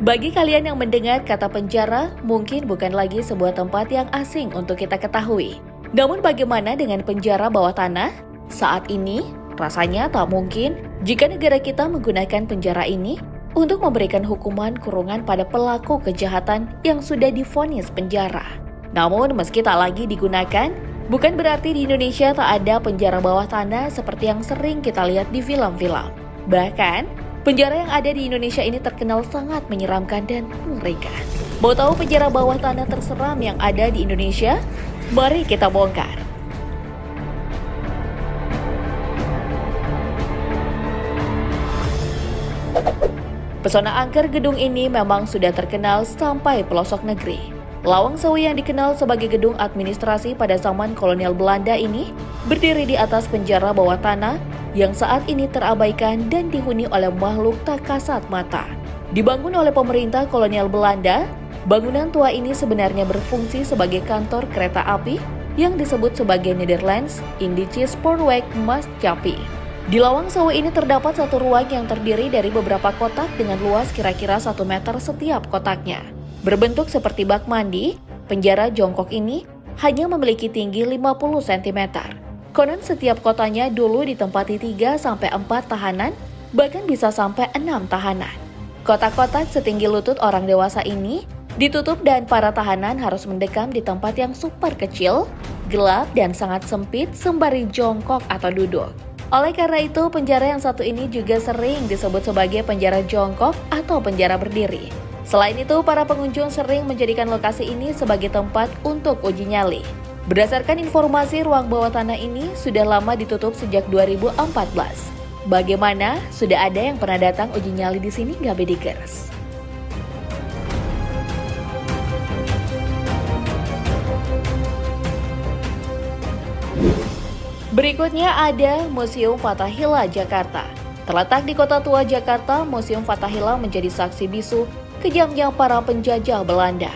Bagi kalian yang mendengar kata penjara, mungkin bukan lagi sebuah tempat yang asing untuk kita ketahui. Namun bagaimana dengan penjara bawah tanah? Saat ini, rasanya tak mungkin jika negara kita menggunakan penjara ini untuk memberikan hukuman kurungan pada pelaku kejahatan yang sudah divonis penjara. Namun meski tak lagi digunakan, bukan berarti di Indonesia tak ada penjara bawah tanah seperti yang sering kita lihat di film-film. Bahkan, penjara yang ada di Indonesia ini terkenal sangat menyeramkan dan mengerikan. Mau tahu penjara bawah tanah terseram yang ada di Indonesia? Mari kita bongkar. Pesona angker gedung ini memang sudah terkenal sampai pelosok negeri. Lawang Sewu yang dikenal sebagai gedung administrasi pada zaman kolonial Belanda ini berdiri di atas penjara bawah tanah yang saat ini terabaikan dan dihuni oleh makhluk tak kasat mata. Dibangun oleh pemerintah kolonial Belanda, bangunan tua ini sebenarnya berfungsi sebagai kantor kereta api yang disebut sebagai Nederlands Indische Spoorweg Maatschappij. Di Lawang Sewu ini terdapat satu ruang yang terdiri dari beberapa kotak dengan luas kira-kira 1 meter setiap kotaknya. Berbentuk seperti bak mandi, penjara jongkok ini hanya memiliki tinggi 50 cm. Konon setiap kotanya dulu ditempati 3-4 tahanan, bahkan bisa sampai 6 tahanan. Kotak-kotak setinggi lutut orang dewasa ini ditutup dan para tahanan harus mendekam di tempat yang super kecil, gelap dan sangat sempit sembari jongkok atau duduk. Oleh karena itu, penjara yang satu ini juga sering disebut sebagai penjara jongkok atau penjara berdiri. Selain itu, para pengunjung sering menjadikan lokasi ini sebagai tempat untuk uji nyali. Berdasarkan informasi, ruang bawah tanah ini sudah lama ditutup sejak 2014. Bagaimana? Sudah ada yang pernah datang uji nyali di sini nggak, Bedikers? Berikutnya ada Museum Fathahillah Jakarta. Terletak di Kota Tua Jakarta, Museum Fathahillah menjadi saksi bisu kejamnya para penjajah Belanda.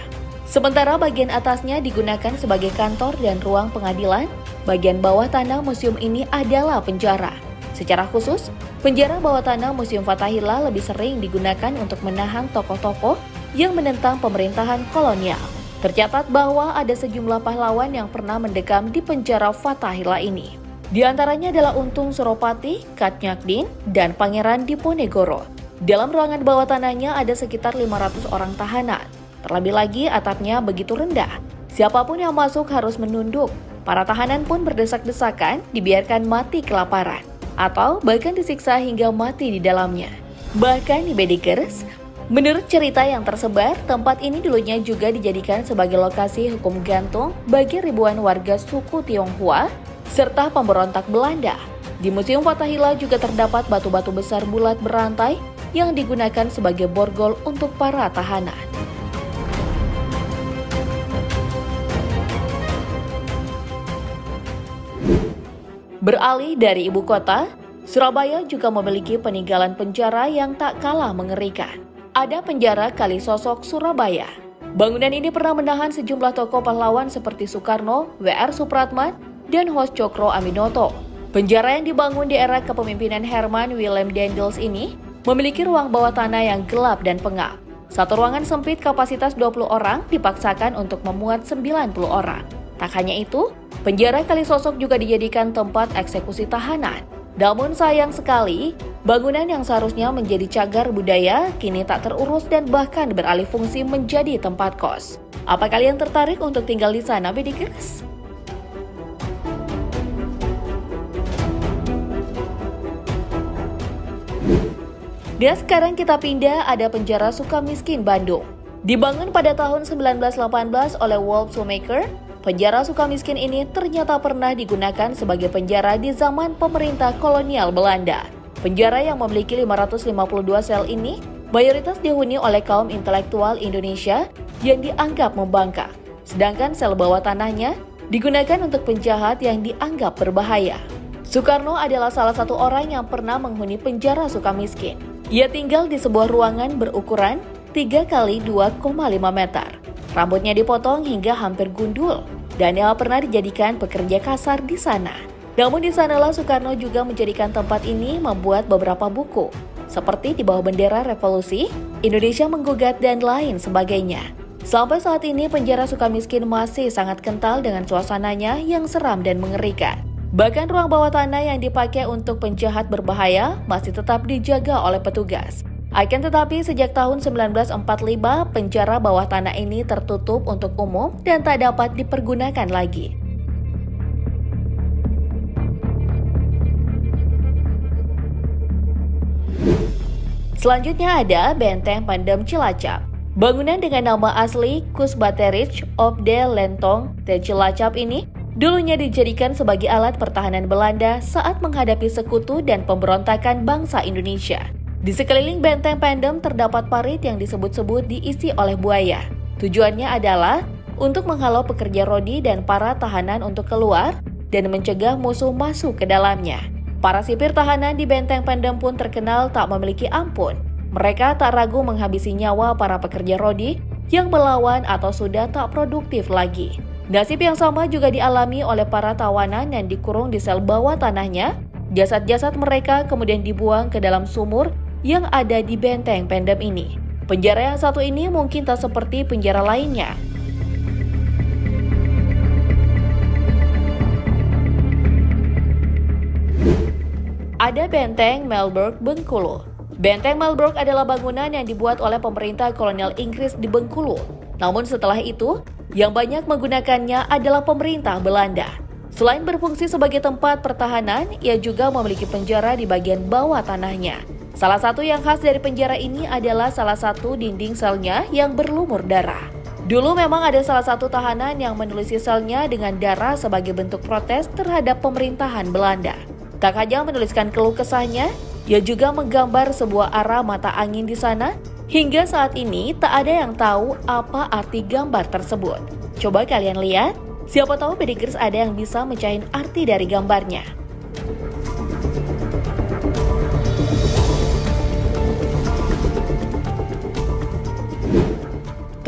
Sementara bagian atasnya digunakan sebagai kantor dan ruang pengadilan, bagian bawah tanah museum ini adalah penjara. Secara khusus, penjara bawah tanah Museum Fathahillah lebih sering digunakan untuk menahan tokoh-tokoh yang menentang pemerintahan kolonial. Tercatat bahwa ada sejumlah pahlawan yang pernah mendekam di penjara Fathahillah ini. Di antaranya adalah Untung Suropati, Katnyakdin, dan Pangeran Diponegoro. Dalam ruangan bawah tanahnya ada sekitar 500 orang tahanan. Terlebih lagi atapnya begitu rendah. Siapapun yang masuk harus menunduk. Para tahanan pun berdesak-desakan, dibiarkan mati kelaparan. Atau bahkan disiksa hingga mati di dalamnya. Bahkan di Bedikers, menurut cerita yang tersebar, tempat ini dulunya juga dijadikan sebagai lokasi hukum gantung bagi ribuan warga suku Tionghoa serta pemberontak Belanda. Di Museum Fathahillah juga terdapat batu-batu besar bulat berantai yang digunakan sebagai borgol untuk para tahanan. Beralih dari ibu kota, Surabaya juga memiliki peninggalan penjara yang tak kalah mengerikan. Ada penjara Kalisosok Surabaya. Bangunan ini pernah menahan sejumlah tokoh pahlawan seperti Soekarno, W.R. Supratman, dan Hos Cokro Aminoto. Penjara yang dibangun di era kepemimpinan Herman Willem Daendels ini memiliki ruang bawah tanah yang gelap dan pengap. Satu ruangan sempit kapasitas 20 orang dipaksakan untuk memuat 90 orang. Tak hanya itu, penjara Kalisosok juga dijadikan tempat eksekusi tahanan. Namun sayang sekali, bangunan yang seharusnya menjadi cagar budaya kini tak terurus dan bahkan beralih fungsi menjadi tempat kos. Apa kalian tertarik untuk tinggal di sana, Bedikers? Dan sekarang kita pindah, ada penjara Sukamiskin Bandung. Dibangun pada tahun 1918 oleh Wolf Shoemaker, penjara Sukamiskin ini ternyata pernah digunakan sebagai penjara di zaman pemerintah kolonial Belanda. Penjara yang memiliki 552 sel ini mayoritas dihuni oleh kaum intelektual Indonesia yang dianggap membangkang. Sedangkan sel bawah tanahnya digunakan untuk penjahat yang dianggap berbahaya. Soekarno adalah salah satu orang yang pernah menghuni penjara Sukamiskin. Ia tinggal di sebuah ruangan berukuran 3 kali 2,5 meter. Rambutnya dipotong hingga hampir gundul, dan ia pernah dijadikan pekerja kasar di sana. Namun di sanalah Soekarno juga menjadikan tempat ini membuat beberapa buku. seperti di bawah bendera revolusi, Indonesia menggugat, dan lain sebagainya. Sampai saat ini penjara Sukamiskin masih sangat kental dengan suasananya yang seram dan mengerikan. Bahkan ruang bawah tanah yang dipakai untuk penjahat berbahaya masih tetap dijaga oleh petugas. Akan tetapi sejak tahun 1945, penjara bawah tanah ini tertutup untuk umum dan tak dapat dipergunakan lagi. Selanjutnya ada Benteng Pandem Cilacap. Bangunan dengan nama asli Kusbaterij of de Lentong de Cilacap ini dulunya dijadikan sebagai alat pertahanan Belanda saat menghadapi sekutu dan pemberontakan bangsa Indonesia. Di sekeliling Benteng Pandem terdapat parit yang disebut-sebut diisi oleh buaya. Tujuannya adalah untuk menghalau pekerja rodi dan para tahanan untuk keluar dan mencegah musuh masuk ke dalamnya. Para sipir tahanan di Benteng Pandem pun terkenal tak memiliki ampun. Mereka tak ragu menghabisi nyawa para pekerja rodi yang melawan atau sudah tak produktif lagi. Nasib yang sama juga dialami oleh para tawanan yang dikurung di sel bawah tanahnya. Jasad-jasad mereka kemudian dibuang ke dalam sumur yang ada di Benteng Pandem ini. Penjara yang satu ini mungkin tak seperti penjara lainnya. Ada Benteng Melbourne Bengkulu. Benteng Melbourne adalah bangunan yang dibuat oleh pemerintah kolonial Inggris di Bengkulu. Namun setelah itu, yang banyak menggunakannya adalah pemerintah Belanda. Selain berfungsi sebagai tempat pertahanan, ia juga memiliki penjara di bagian bawah tanahnya. Salah satu yang khas dari penjara ini adalah salah satu dinding selnya yang berlumur darah. Dulu memang ada salah satu tahanan yang menulisi selnya dengan darah sebagai bentuk protes terhadap pemerintahan Belanda. Tak hanya menuliskan keluh kesahnya, ia juga menggambar sebuah arah mata angin di sana. Hingga saat ini tak ada yang tahu apa arti gambar tersebut. Coba kalian lihat, siapa tahu pedikers ada yang bisa mecahin arti dari gambarnya.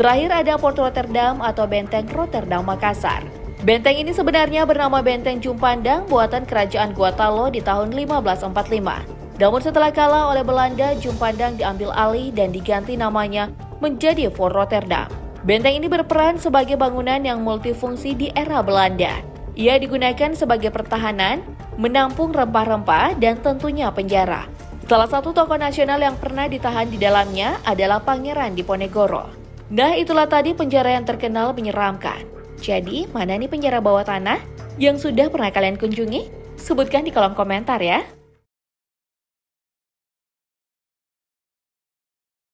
Terakhir ada Port Rotterdam atau Benteng Rotterdam Makassar. Benteng ini sebenarnya bernama Benteng Jumpandang buatan Kerajaan Guatalo di tahun 1545. Namun setelah kalah oleh Belanda, Jumpandang diambil alih dan diganti namanya menjadi Fort Rotterdam. Benteng ini berperan sebagai bangunan yang multifungsi di era Belanda. Ia digunakan sebagai pertahanan, menampung rempah-rempah, dan tentunya penjara. Salah satu tokoh nasional yang pernah ditahan di dalamnya adalah Pangeran Diponegoro. Nah, itulah tadi penjara yang terkenal menyeramkan. Jadi, mana nih penjara bawah tanah yang sudah pernah kalian kunjungi? Sebutkan di kolom komentar ya.